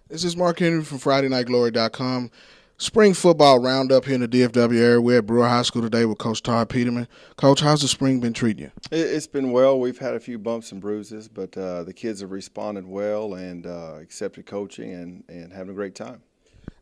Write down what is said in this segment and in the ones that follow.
This is Mark Henry from FridayNightGlory.com. Spring football roundup here in the DFW area. We're at Brewer High School today with Coach Todd Peterman. Coach, how's the spring been treating you? It's been well. We've had a few bumps and bruises, but the kids have responded well and accepted coaching and having a great time.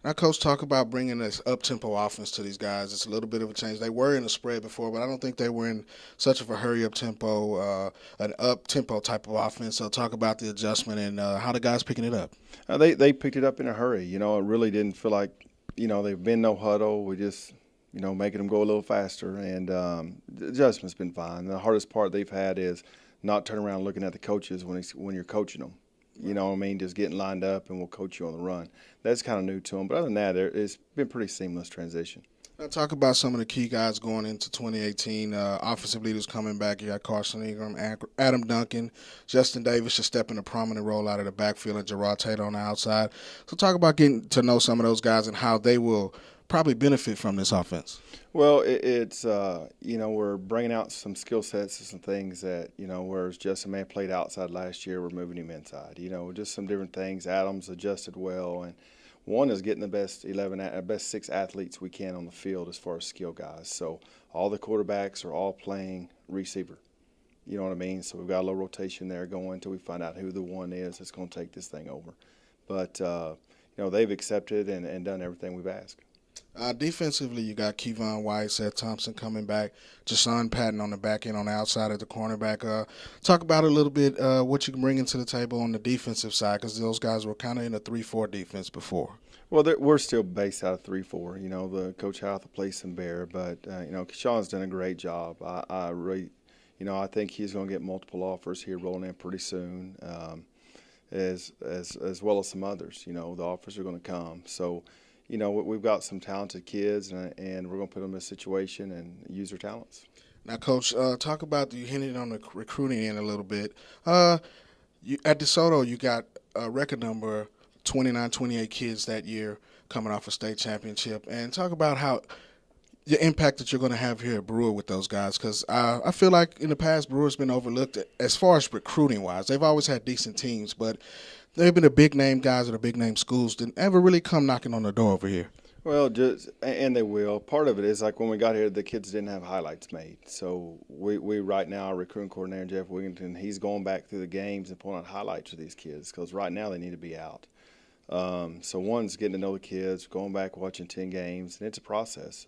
Now, Coach, talk about bringing this up-tempo offense to these guys. It's a little bit of a change. They were in a spread before, but I don't think they were in such of a hurry-up tempo, an up-tempo type of offense. So talk about the adjustment and how the guys picking it up. They picked it up in a hurry. It really didn't feel like they've been no huddle. We just making them go a little faster, and the adjustment's been fine. The hardest part they've had is not turning around looking at the coaches when you're coaching them. You know what I mean? Just getting lined up and we'll coach you on the run. That's kind of new to them. But other than that, it's been pretty seamless transition. Now, talk about some of the key guys going into 2018. Offensive leaders coming back. You got Carson Ingram, Adam Duncan, Justin Davis should step in a prominent role out of the backfield, and Gerard Taylor on the outside. So talk about getting to know some of those guys and how they will probably benefit from this offense. Well, it's we're bringing out some skill sets and some things that whereas Justin may have played outside last year, we're moving him inside. Just some different things. Adams adjusted well, and one is getting the best 6 athletes we can on the field as far as skill guys. So all the quarterbacks are all playing receiver. You know what I mean? So we've got a little rotation there going until we find out who the one is that's going to take this thing over. But they've accepted and done everything we've asked. Defensively, you got Kevon White, Seth Thompson coming back, Jason Patton on the back end on the outside at the cornerback. Talk about a little bit what you can bring into the table on the defensive side, because those guys were kind of in a 3-4 defense before. Well, we're still based out of 3-4. The Coach Houth plays some bear, but Sean's done a great job. I really, I think he's going to get multiple offers here rolling in pretty soon, as well as some others. The offers are going to come. So, we've got some talented kids, and we're going to put them in a situation and use their talents. Now, Coach, talk about you hinted on the recruiting end a little bit. At DeSoto, you got a record number 29, 28 kids that year coming off a state championship, and talk about how the impact that you're going to have here at Brewer with those guys, because I feel like in the past Brewer's been overlooked as far as recruiting wise. They've always had decent teams, but they've been the big name guys or the big name schools didn't ever really come knocking on the door over here. Well, and they will. Part of it is like when we got here, the kids didn't have highlights made. So we right now, our recruiting coordinator, Jeff Wigginton, he's going back through the games and pulling out highlights for these kids because right now they need to be out. So one's getting to know the kids, going back, watching 10 games, and it's a process.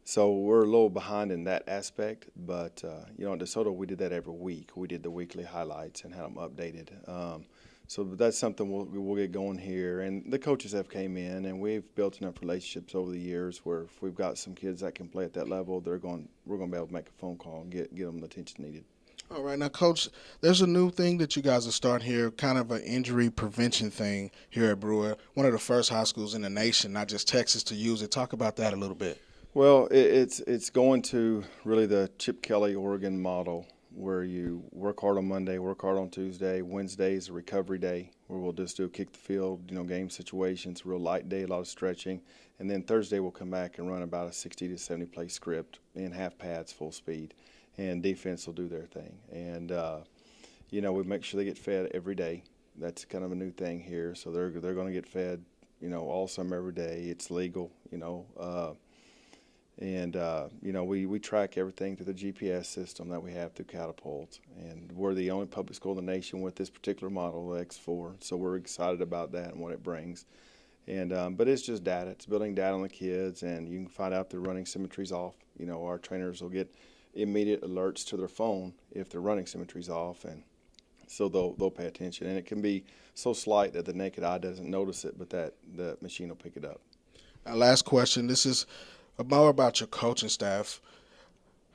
So we're a little behind in that aspect, but at DeSoto we did that every week. We did the weekly highlights and had them updated. So that's something we'll get going here. And the coaches have came in, and we've built enough relationships over the years where if we've got some kids that can play at that level, we're going to be able to make a phone call and get them the attention needed. All right, now, Coach, there's a new thing that you guys are starting here, kind of an injury prevention thing here at Brewer. One of the first high schools in the nation, not just Texas, to use it. Talk about that a little bit. Well, it's going to really the Chip Kelly Oregon model where you work hard on Monday, work hard on Tuesday. Wednesday is a recovery day where we'll just do kick the field, game situations, real light day, a lot of stretching. And then Thursday we'll come back and run about a 60 to 70 play script in half pads, full speed. And defense will do their thing. And, we make sure they get fed every day. That's kind of a new thing here. So they're going to get fed, all summer, every day. It's legal, we track everything through the GPS system that we have through Catapult. And we're the only public school in the nation with this particular model, the X4. So we're excited about that and what it brings. And but it's just data. It's building data on the kids, and you can find out if they're running symmetries off. Our trainers will get immediate alerts to their phone if they're running symmetries off, and so they'll pay attention. And it can be so slight that the naked eye doesn't notice it, but that the machine will pick it up. Now, last question. This is more about your coaching staff.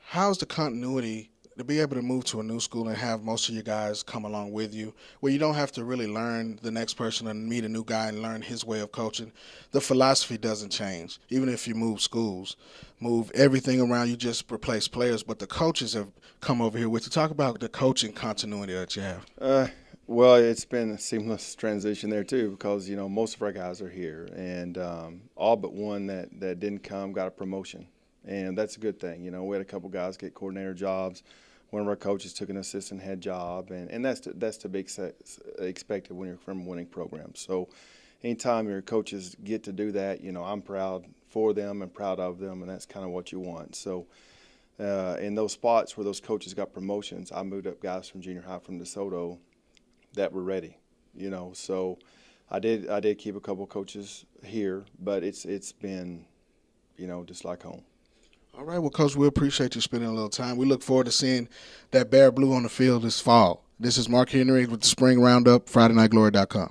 How's the continuity to be able to move to a new school and have most of your guys come along with you, where you don't have to really learn the next person and meet a new guy and learn his way of coaching? The philosophy doesn't change. Even if you move schools, move everything around, you just replace players, but the coaches have come over here with you. Talk about the coaching continuity that you have. Well, it's been a seamless transition there too because most of our guys are here, and all but one that didn't come got a promotion, and that's a good thing. We had a couple guys get coordinator jobs, one of our coaches took an assistant head job, and that's to be expected when you're from a winning program. So anytime your coaches get to do that, I'm proud for them and proud of them, and that's kind of what you want. So in those spots where those coaches got promotions, I moved up guys from junior high from DeSoto that were ready, So I did keep a couple coaches here, but it's been, just like home. All right, well, Coach, we appreciate you spending a little time. We look forward to seeing that Bear Blue on the field this fall. This is Mark Henry with the Spring Roundup, FridayNightGlory.com.